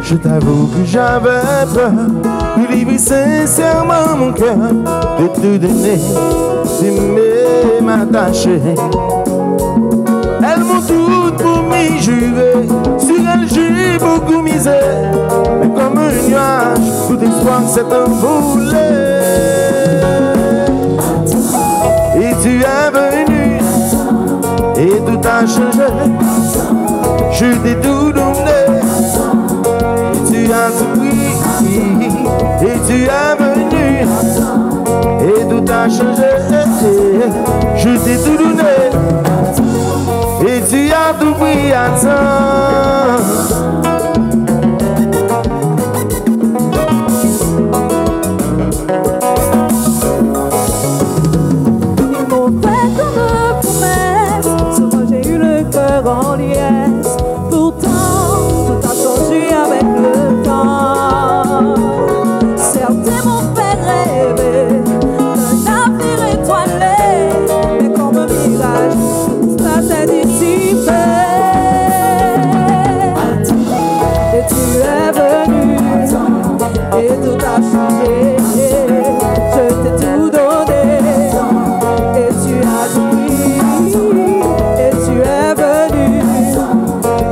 Je t'avoue que j'avais peur de livrer sincèrement mon cœur, de te donner, d'aimer, m'attacher. Elles m'ont toutes promis jurer, sur elles j'ai beaucoup misé, mais comme un nuage, tout espoir s'est envolé. Et tu es venu, et tout a changé. Je t'ai tout donné, et tu as tout pris, et tu es venu, et tout a changé. Je t'ai tout donné, et tu as tout pris à temps. En liesse. Pourtant, tout a changé avec le temps. Certains m'ont fait rêver d'un avenir étoilé, mais comme un mirage, tout ça s'est dissipé. Et tu es venu, et tout a changé. Je t'ai tout donné, et tu as tout pris, et tu es venu.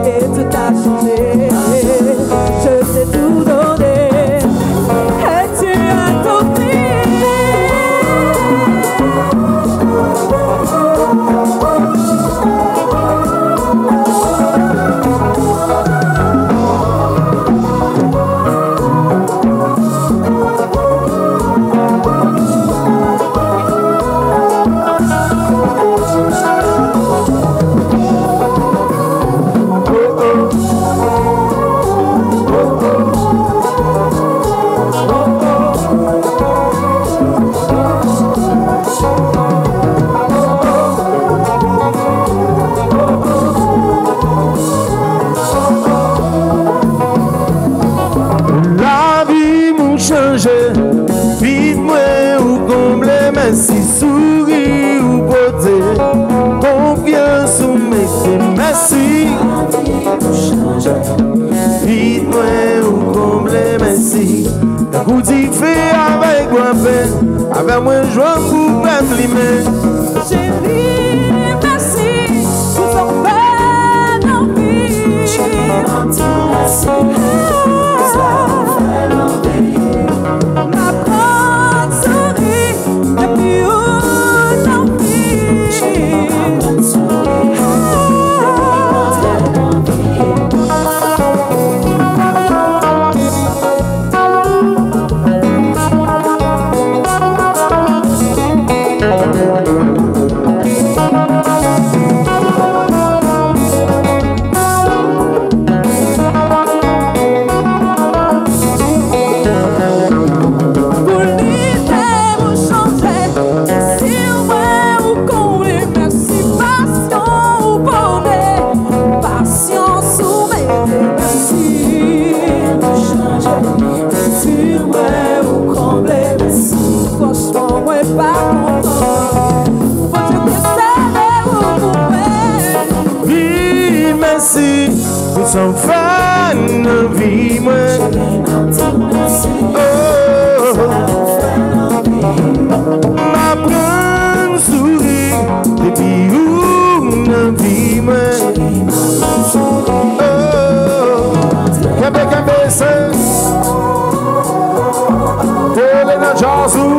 Et tout a changé, je t'ai tout donné, et tu as tout pris. Vite-moi ou combler, mais si souris ou beauté, confiance ou métier, merci. Vite-moi ou combler, mais si t'as coup d'y fait avec moi peine, avec moi joie pour perdre les mains. Chérie, merci pour ton bel envie. Merci. Ma grande souris, depuis où l'envie. Pour son fan de vie, moi. Oh, ma grande souris, depuis où de vie, moi. Oh, Kembe sens, télé na jazou,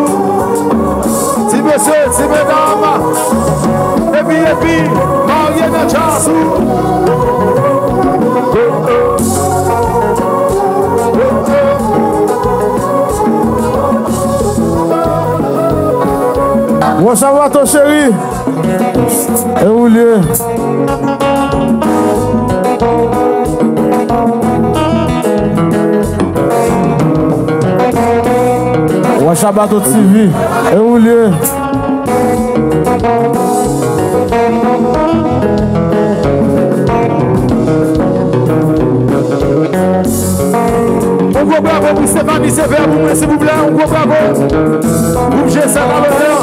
si monsieur, si mesdames, et puis, marié na jazou. Bon, ça va ton chéri? Et où lieu? Bon, Shabbat TV. Et où lieu? On voit pas bravo pour Stéphanie Sévère, pour moi, s'il vous plaît. Un gros bravo. Groupe G7 à l'honneur.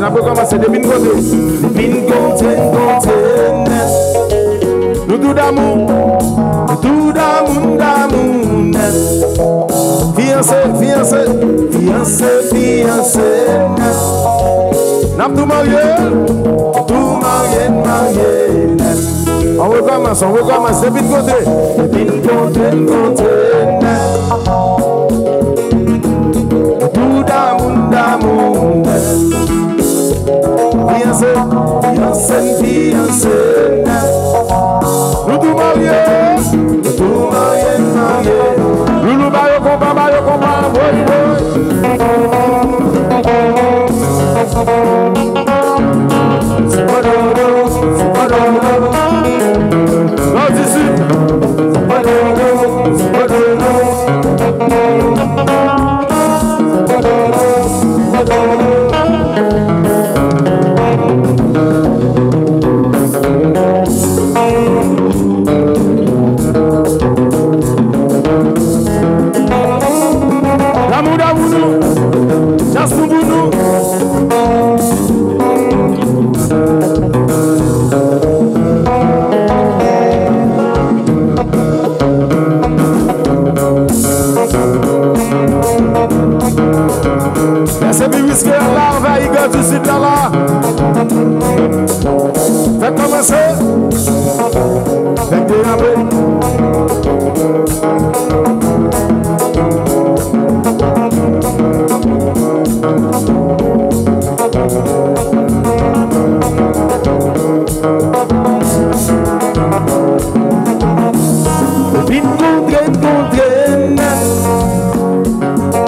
On peut commencer de bin côté. Nous tout d'amour, fiancé. N'a tout marié. On recommence de bin côté. Tout d'amour. Fiancé. Nous tout mariés. Loulou mario combat, Faites commencer. Faites déraper.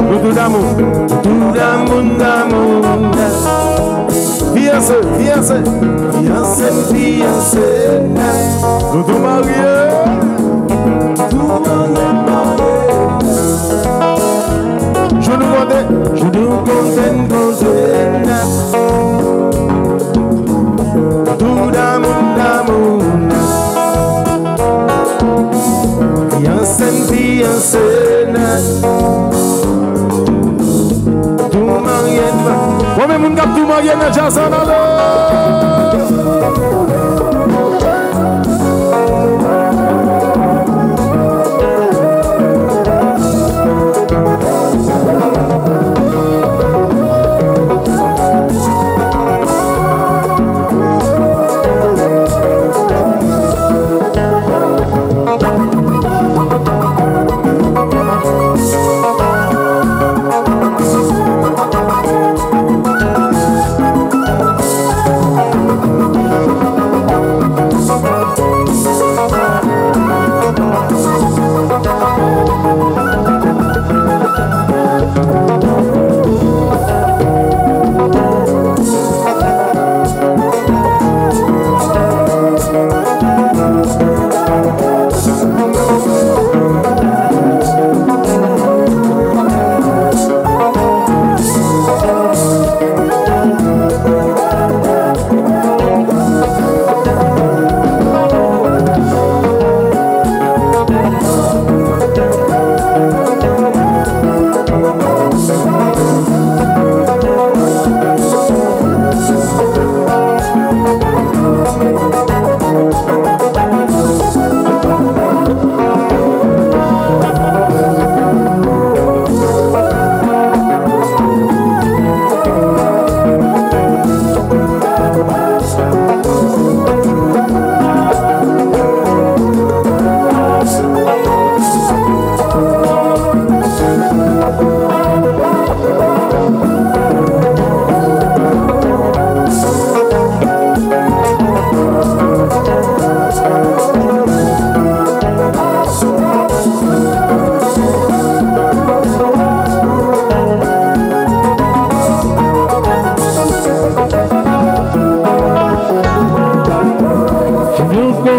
Tout d'amour. Fiancé. Nous tout mariés. Je nous compte. Tout d'amour. Fiancé. Tout marié. Combien de gens tout marié dans Jason alors?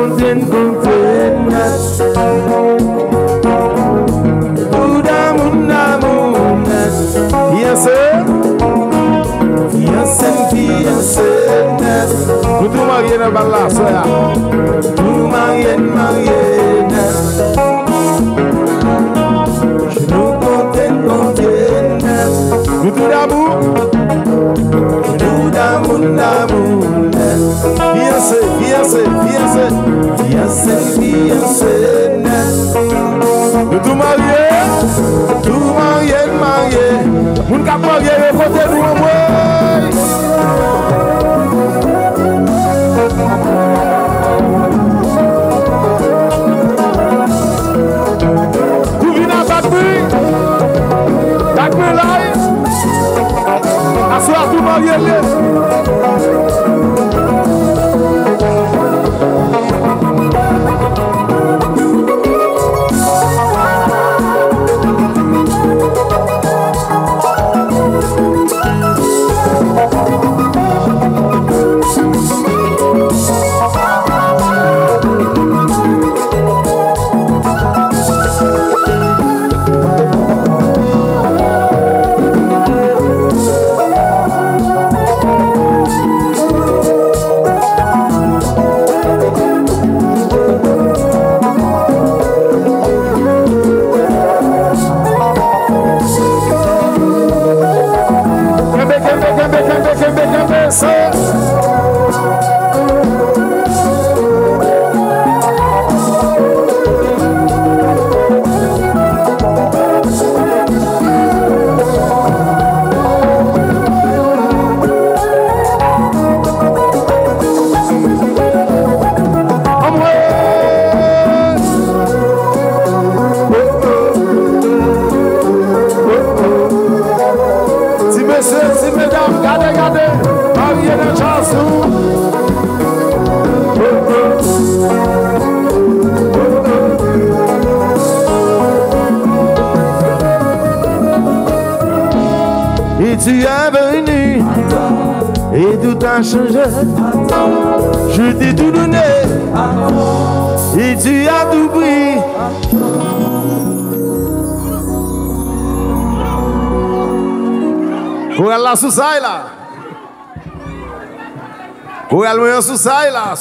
content. Tout d'amour, fiancé, nous tout mariés dans le bal là, soya. Tout mariés, je nous content. Nous tout d'amour, fiancé. Nous tout mariés, Moun ka marié, côté nous en Assoir tout marié. Et tu es venu et tout a changé. Je t'ai tout donné et tu as tout pris. Chorale là sous ça là. Chorale sous ça là.